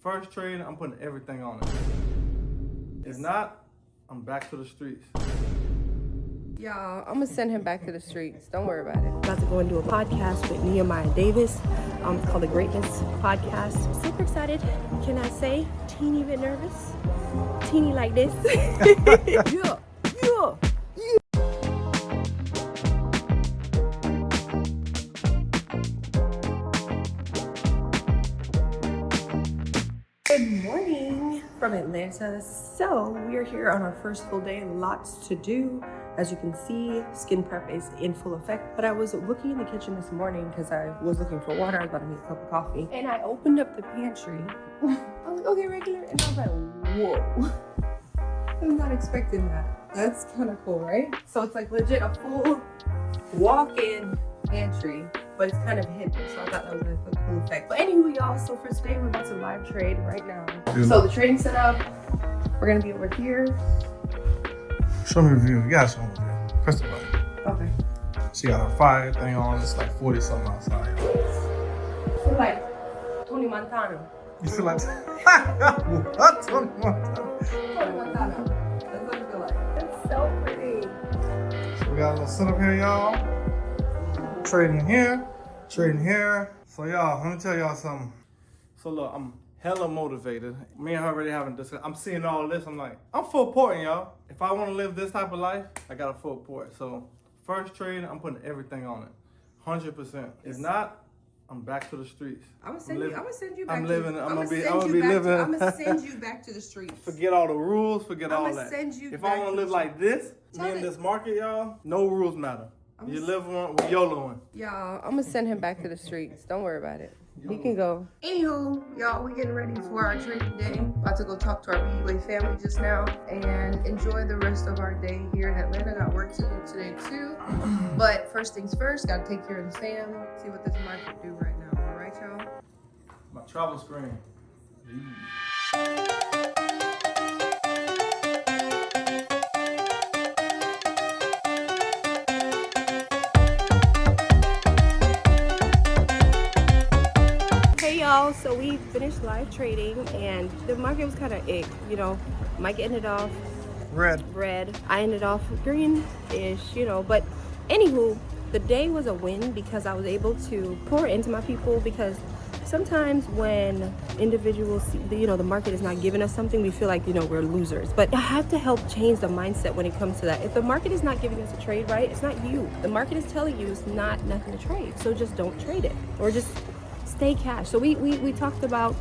First trade, I'm putting everything on it. If not, I'm back to the streets. Y'all, I'm gonna send him back to the streets. Don't worry about it. About to go and do a podcast with Nehemiah Davis. It's called the Greatness Podcast. Super excited. Can I say teeny bit nervous? Teeny like this. Yeah. Good morning from Atlanta. So we are here on our first full day. Lots to do. As you can see, skin prep is in full effect. But I was looking in the kitchen this morning because I was looking for water. I was about to make a cup of coffee. And I opened up the pantry. I was like, okay, regular. And I was like, whoa. I'm not expecting that. That's kind of cool, right? So it's like legit a full walk-in pantry, but it's kind of hidden, so I thought that was a cool effect. But anyway, y'all, so for today, we're about to live trade right now. So the trading setup, we're gonna be over here. Show me the view. You gotta show me the view. Press the button. Okay. She got her fire thing on. It's like 40 something outside. I feel like Tony Montana. You feel like what? Tony Montana. That's what I feel like. It's so pretty. So we got a little setup here, y'all. Trading here, trading here. So y'all, let me tell y'all something. So look, I'm hella motivated. Me and her already having discussed. I'm seeing all this. I'm like, I'm full porting, y'all. If I want to live this type of life, I got a full port. So first trade, I'm putting everything on it, 100%. If not, I'm back to the streets. I'm gonna send you back. I'm gonna send you back to the streets. Forget all the rules. Forget all that. If I want to live like this, in this market, y'all, no rules matter. You live one, we YOLOing. Y'all, I'm gonna send him back to the streets. Don't worry about it. He can go. Anywho, y'all, we getting ready for our trading day. About to go talk to our BUA family just now and enjoy the rest of our day here in Atlanta. Got work to do today too. But first things first, gotta take care of the fam. See what this market do right now. All right, y'all? My travel screen. So we finished live trading and the market was kind of ick, you know. Mike ended off red. I ended off green-ish, you know. But anywho, the day was a win because I was able to pour into my people, because sometimes when individuals see, you know, the market is not giving us something, we feel like, you know, we're losers. But I have to help change the mindset when it comes to that. If the market is not giving us a trade, right, it's not you. The market is telling you it's not nothing to trade. So just don't trade it, or just stay cash. So we talked about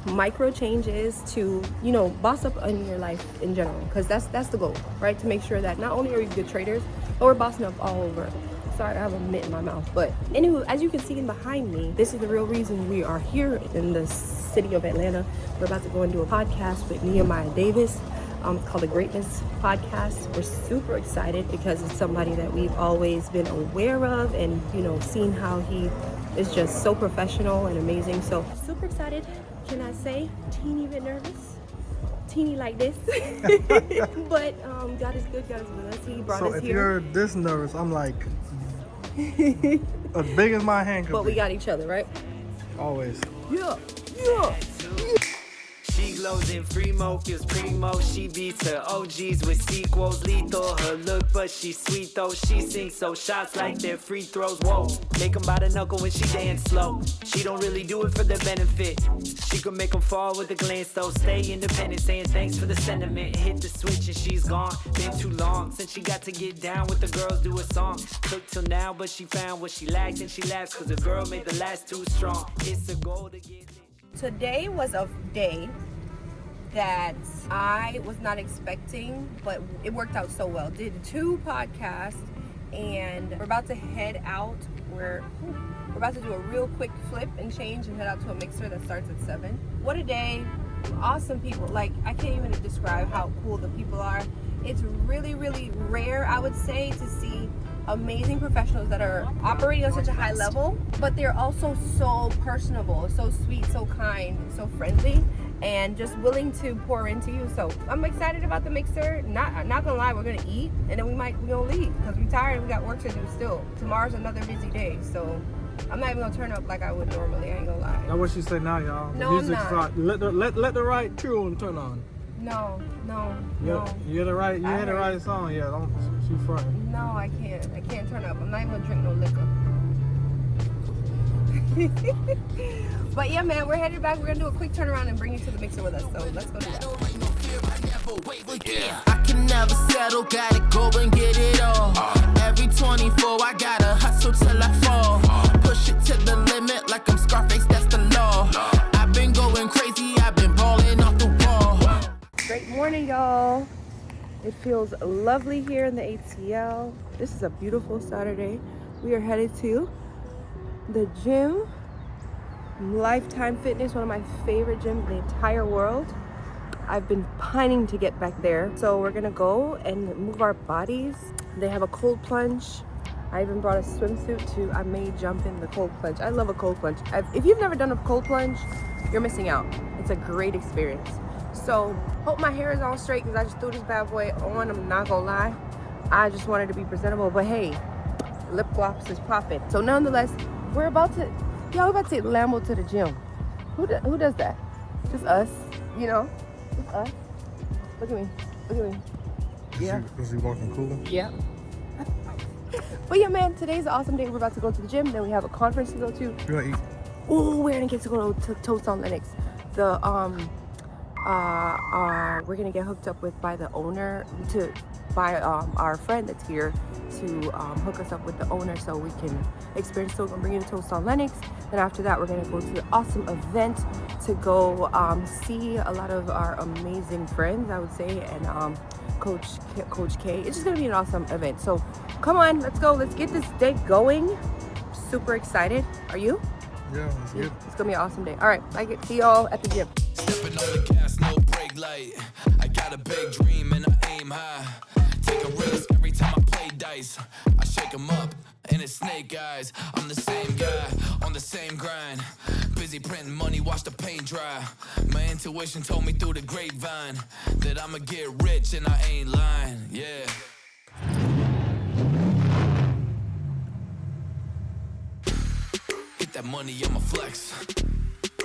micro changes to, you know, boss up in your life in general, because that's the goal, right? To make sure that not only are we good traders, but we're bossing up all over. Sorry, I have a mitt in my mouth. But anyway, as you can see in behind me, this is the real reason we are here in the city of Atlanta. We're about to go and do a podcast with Nehemiah Davis. It's called the Greatness Podcast. We're super excited because it's somebody that we've always been aware of, and, you know, seen how he is just so professional and amazing. So super excited. Can I say teeny bit nervous? Teeny like this. But God is good. God is with us. He brought us here. So if you're this nervous, I'm like as big as my hand could But be. we got each other, right? Always. Yeah. She glows in Fremo, feels primo. She beats her OGs with sequels. Lethal, her look, but she's sweet though. She sings so shots like they're free throws. Whoa, make them by the knuckle when she dance slow. She don't really do it for their benefit. She could make them fall with a glance though. Stay independent, saying thanks for the sentiment. Hit the switch and she's gone. Been too long since she got to get down with the girls, do a song. Took till now, but she found what she lacked, and she laughs cause the girl made the last too strong. It's a goal to get. Today was a day that I was not expecting, but it worked out so well. Did 2 podcasts, and we're about to head out. We're about to do a real quick flip and change and head out to a mixer that starts at 7. What a day. Awesome people. Like, I can't even describe how cool the people are. It's really, really rare, I would say, to see amazing professionals that are operating on such a high level, but they're also so personable, so sweet, so kind, so friendly, and just willing to pour into you. So I'm excited about the mixer. Not gonna lie, we're gonna eat, and then we're gonna leave because we're tired and we got work to do still. Tomorrow's another busy day, so I'm not even gonna turn up like I would normally. I ain't gonna lie. That's what she said now, y'all. No, the music's I'm not. Let the right tune turn on. No. You hear the right song. Yeah, don't. She fronting. No, I can't turn up. I'm not even gonna drink no liquor. But yeah, man, we're headed back. We're gonna do a quick turnaround and bring you to the mixer with us. So let's go do that. I can never settle, gotta go and get it all. Every 24, I gotta hustle till I fall. Push it to the limit like I'm Scarface, that's the law. I've been going crazy, I've been balling off the wall. Great morning, y'all. It feels lovely here in the ATL. This is a beautiful Saturday. We are headed to the gym. Lifetime Fitness, one of my favorite gyms in the entire world. I've been pining to get back there. So we're gonna go and move our bodies. They have a cold plunge. I even brought a swimsuit too. I may jump in the cold plunge. I love a cold plunge. If you've never done a cold plunge, you're missing out. It's a great experience. So hope my hair is all straight because I just threw this bad boy on. I'm not gonna lie. I just wanted to be presentable, but hey, lip gloss is popping. So nonetheless, we're about to take Lambo to the gym. Who does that? Just us, you know? Just us. Look at me. Yeah. Is he walking cooler? Yeah. But yeah, man, today's an awesome day. We're about to go to the gym. Then we have a conference to go to. You gonna eat? Oh, we're gonna get to go to Toast on Linux. We're gonna get hooked up with by the owner by our friend that's here to hook us up with the owner so we can experience. So we're gonna bring you to Toast on Linux. Then after that, we're gonna go to an awesome event to go see a lot of our amazing friends, I would say, and Coach K. It's just gonna be an awesome event. So come on, let's go. Let's get this day going. Super excited. Are you? Yeah, it's good. It's gonna be an awesome day. All right, see y'all at the gym. Stepping on the gas, no brake light. I got a big dream and I aim high. Take a risk every time I play dice. I shake 'em up and it's snake eyes. I'm the same guy on the same grind. Busy printing money, watch the paint dry. My intuition told me through the grapevine that I'ma get rich and I ain't lying. Yeah. Get that money, I'ma flex.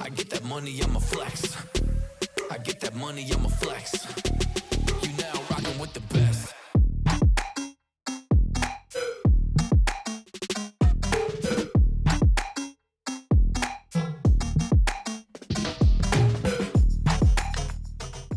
I get that money, I'ma flex. I get that money, I'ma flex. You now rockin' with the best.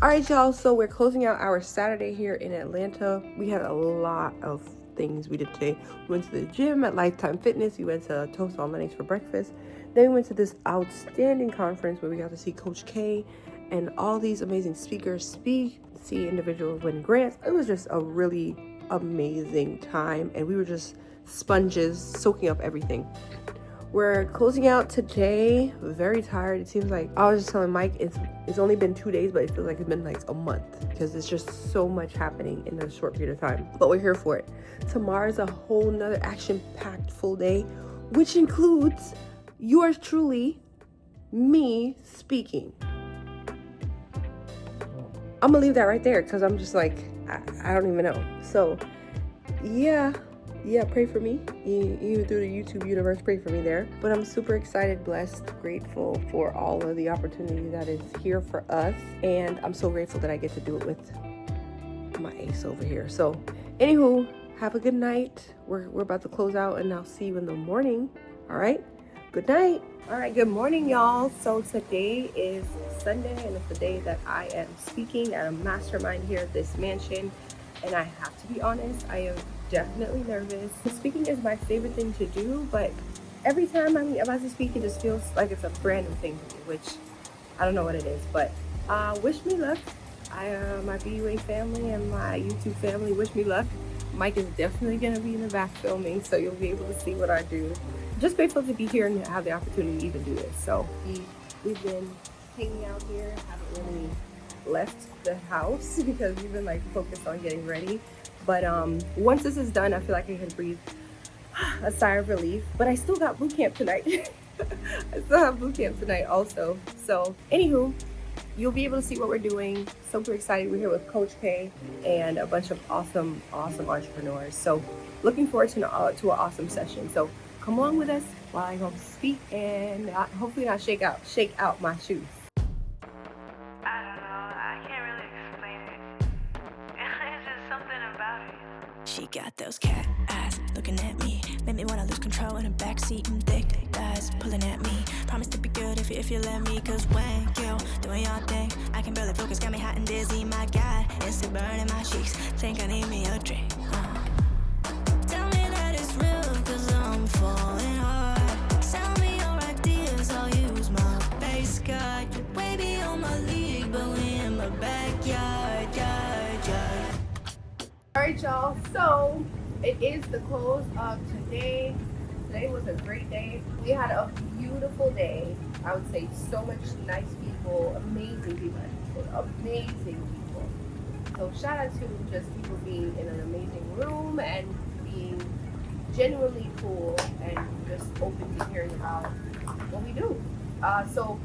All right, y'all, so we're closing out our Saturday here in Atlanta. We had a lot of things we did today. We went to the gym at Lifetime Fitness. We went to Toast on Linux for breakfast. Then we went to this outstanding conference where we got to see Coach K and all these amazing speakers speak, see individuals win grants. It was just a really amazing time, and we were just sponges soaking up everything. We're closing out today, very tired. It seems like, I was just telling Mike, it's only been 2 days, but it feels like it's been like a month because it's just so much happening in a short period of time. But we're here for it. Tomorrow's a whole nother action-packed full day, which includes yours truly, me speaking. I'm gonna leave that right there because I'm just like, I don't even know. So yeah, pray for me. Even through the YouTube universe, pray for me there. But I'm super excited, blessed, grateful for all of the opportunity that is here for us. And I'm so grateful that I get to do it with my ace over here. So anywho, have a good night. We're about to close out and I'll see you in the morning. All right, good night. All right, good morning, y'all. So today is Sunday and it's the day that I am speaking at a mastermind here at this mansion. And I have to be honest, I am definitely nervous. Speaking is my favorite thing to do, but every time I'm about to speak, it just feels like it's a brand new thing to me, which I don't know what it is, but wish me luck. My BUA family and my YouTube family, wish me luck. Mike is definitely going to be in the back filming, so you'll be able to see what I do. Just grateful to be here and have the opportunity to even do this. So we've been hanging out here, haven't really left the house because we've been like focused on getting ready. But once this is done, I feel like I can breathe a sigh of relief. But I still got boot camp tonight. I still have boot camp tonight also. So anywho, you'll be able to see what we're doing. Super excited. We're here with Coach K and a bunch of awesome entrepreneurs. So looking forward to an awesome session. So come along with us. while I go speak and hopefully not shake out my shoes. I don't know. I can't really explain it. It's just something about it. She got those cat eyes looking at me. Made me wanna lose control in the backseat and thick thighs pulling at me. Promise to be good if you let me. Cause when you doing your thing, I can barely focus, got me hot and dizzy. My God, it's still burning my cheeks. Think I need me a drink. Tell me that it's real, cause I'm falling hard. Sell me your ideas, I'll use my face card. You way beyond my league, but we in my backyard, yard. Alright y'all, so it is the close of today. Today was a great day. We had a beautiful day. I would say so much nice people, amazing people. So shout out to just people being in an amazing room and being genuinely cool and just open to hearing about what we do. So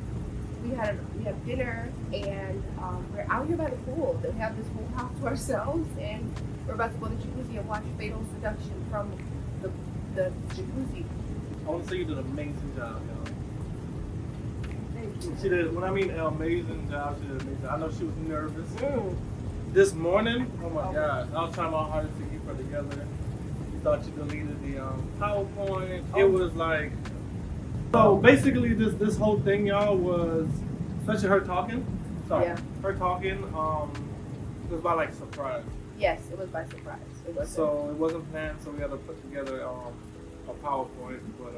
we had dinner and we're out here by the pool. We have this whole house to ourselves and we're about to go to the jacuzzi and watch Fatal Seduction from the jacuzzi. I want to say you did an amazing job, y'all. Thank you. She did, when I mean amazing job, she did amazing. I know she was nervous. This morning, oh my gosh, I was trying my hardest to keep her together. You thought you deleted the PowerPoint. It was like, so basically this whole thing, y'all, was, especially her talking. Sorry, Yeah. her talking, it was by like surprise. Yes, it was by surprise. It wasn't. So it wasn't planned, so we had to put together a PowerPoint, but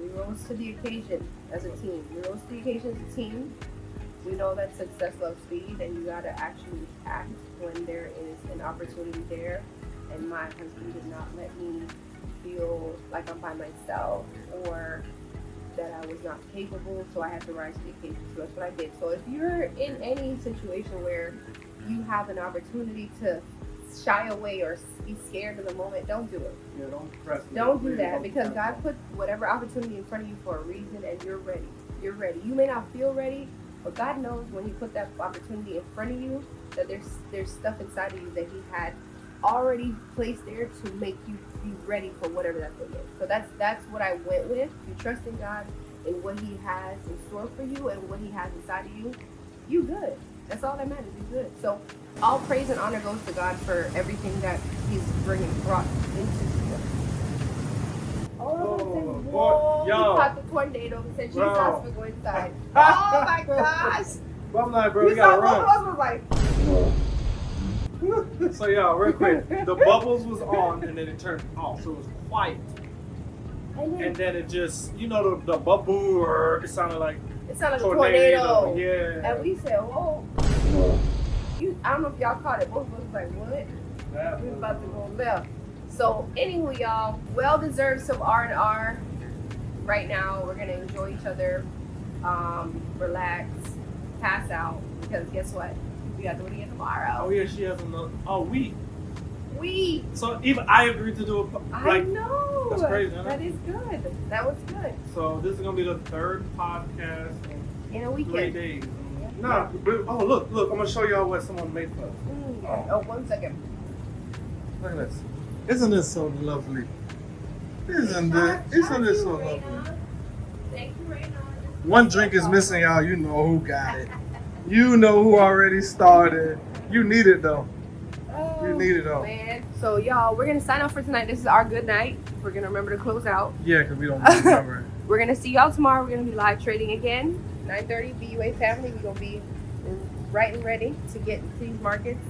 we rose to the occasion as a team. We rose to the occasion as a team. We know that success loves speed, and you gotta actually act when there is an opportunity there. And my husband did not let me feel like I'm by myself or that I was not capable, so I had to rise to the occasion. So that's what I did. So if you're in any situation where you have an opportunity to shy away or be scared in the moment, don't do it. yeah, don't press. Don't do that because God put whatever opportunity in front of you for a reason and you're ready. You're ready. You may not feel ready, but God knows when He put that opportunity in front of you that there's stuff inside of you that He had already placed there to make you be ready for whatever that thing is. So that's what I went with. You trust in God and what He has in store for you and what He has inside of you, you good. That's all that matters. You good. So all praise and honor goes to God for everything that He's brought into you. Oh, whoa! Yo. We caught the tornado and said, "Jesus, Bro. we go inside." Oh my gosh! But I'm like, bro, we You gotta saw both of run. us was like, So y'all, real quick, the bubbles was on and then it turned off, so it was quiet. And then it just, you know, the bubble, it sounded like it sounded like a tornado. Yeah. And we said, "Whoa!" I don't know if y'all caught it. Both of us was like, "What?" We was about to go left. So anyway, y'all, well deserved some R&R. Right now, we're gonna enjoy each other, relax, pass out. Because guess what? We got to do it again tomorrow. Oh yeah, she has another. Oh, we. We. So even I agreed to do it. I know. That's crazy, isn't it? That is good. That was good. So this is gonna be the third podcast In a in 3 weekend. days. Nah, but, oh look, I'm gonna show y'all what someone made for us. Oh, 1 second. Look at this. Isn't this so lovely? Isn't this so lovely? Thank you, Raina. One drink is missing, y'all. You know who got it. You know who already started. You need it though. You need it though. Man. So y'all, we're gonna sign off for tonight. This is our good night. We're gonna remember to close out. Yeah, because we don't remember it. We're gonna see y'all tomorrow. We're gonna be live trading again. 9:30 BUA family. We're gonna be right and ready to get into these markets,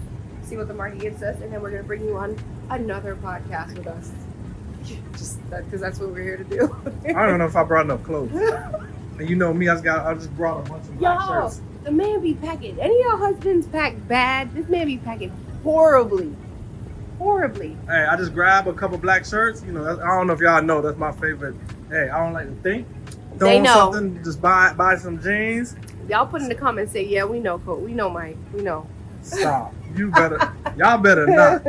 see what the market gives us, and then we're gonna bring you on another podcast with us. Just because that's what we're here to do. I don't know if I brought enough clothes. And you know me, I just brought a bunch of black Y'all, shirts. the man be packing. Any of y'all husbands pack bad? This man be packing horribly. Horribly. Hey, I just grabbed a couple black shirts. You know, I don't know if y'all know, that's my favorite. Hey, I don't like to think. They know. Something, just buy some jeans. Y'all put in the comments, say, yeah, we know, Cole. We know, Mike. We know. Stop. Y'all better not.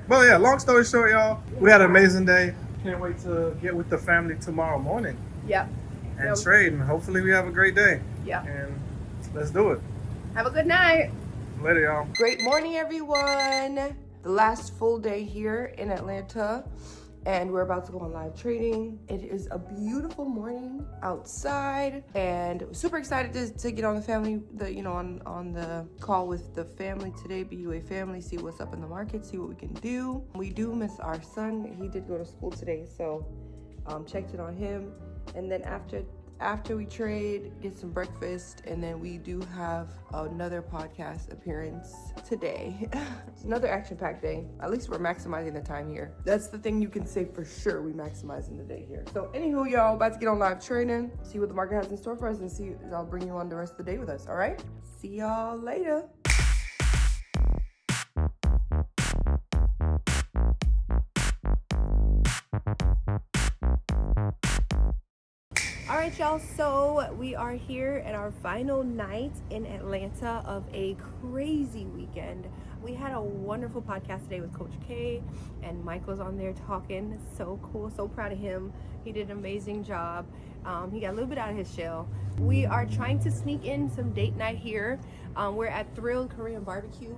But yeah, long story short, y'all, we had an amazing day. Can't wait to get with the family tomorrow morning Yep. and trade. And hopefully we have a great day. Yeah. And let's do it. Have a good night. Later, y'all. Great morning, everyone. The last full day here in Atlanta. and we're about to go on live trading. It is a beautiful morning outside, and super excited to get on the family, on the call with the family today, BUA family, see what's up in the market, see what we can do. We do miss our son. He did go to school today, so checked in on him. And then after we trade, get some breakfast, and then we do have another podcast appearance today. It's another action-packed day. At least we're maximizing the time here. That's the thing you can say for sure, we maximizing the day here. So anywho, y'all, about to get on live trading, see what the market has in store for us, and I'll bring you on the rest of the day with us, all right? See y'all later. All right, y'all, so we are here at our final night in Atlanta of a crazy weekend. We had a wonderful podcast today with Coach K, and Mike was on there talking. So cool, so proud of him. He did an amazing job. He got a little bit out of his shell. We are trying to sneak in some date night here. We're at Thrilled Korean Barbecue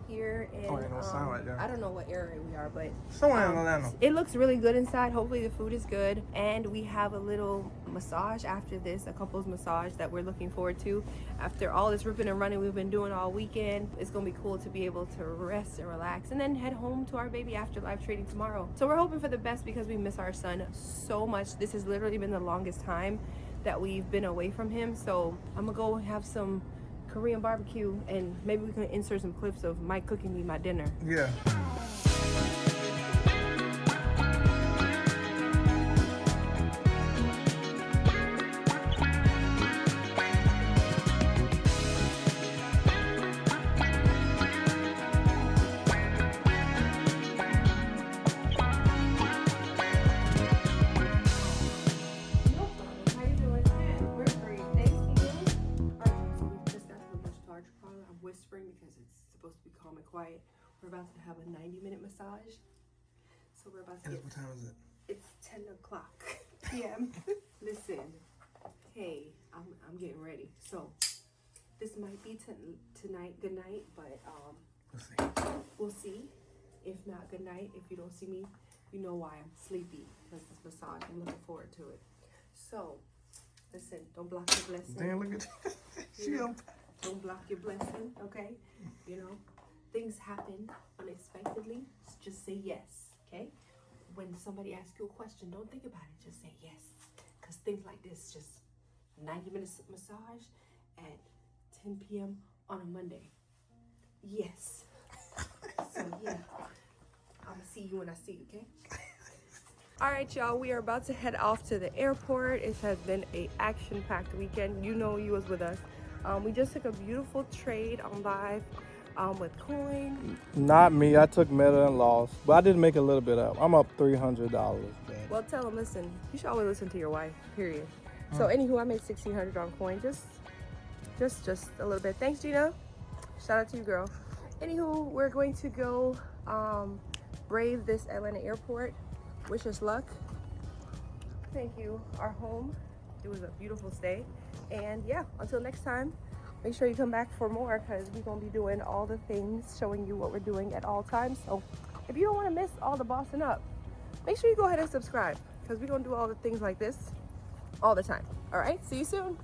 here in, ain't no sign right there. I don't know what area we are, but Somewhere in Atlanta. it looks really good inside. Hopefully the food is good, and we have a little massage after this, a couples massage that we're looking forward to after all this ripping and running we've been doing all weekend. It's gonna be cool to be able to rest and relax and then head home to our baby after live trading tomorrow. So we're hoping for the best because we miss our son so much. This has literally been the longest time that we've been away from him, so I'm gonna go have some Korean barbecue, and maybe we can insert some clips of Mike cooking me my dinner. Yeah. Because it's supposed to be calm and quiet. We're about to have a 90-minute massage. So we're about to What time is it? It's 10 o'clock p.m. Listen, hey, I'm getting ready. So this might be tonight, good night, but we'll see. If not, good night. If you don't see me, you know why. I'm sleepy because this massage, I'm looking forward to it. So listen, don't block your blessing. Damn, look at you. Don't block your blessing, okay? You know, things happen unexpectedly. Just say yes, okay? When somebody asks you a question, don't think about it. Just say yes. Because things like this, just 90-minute massage at 10 p.m. on a Monday. Yes. So, yeah. I'm going to see you when I see you, okay? All right, y'all, we are about to head off to the airport. It has been a action-packed weekend. You know you was with us. We just took a beautiful trade on live with coin. Not me. I took meta and lost, but I did make a little bit up. I'm up $300. Well, tell them, listen, you should always listen to your wife, period. So anywho, I made $1,600 on coin, just a little bit. Thanks, Gina. Shout out to you, girl. Anywho, we're going to go brave this Atlanta airport. Wish us luck. Thank you. Our home. It was a beautiful stay. And yeah, until next time, make sure you come back for more because we're going to be doing all the things, showing you what we're doing at all times. So if you don't want to miss all the bossing up, make sure you go ahead and subscribe because we're going to do all the things like this all the time. All right, see you soon.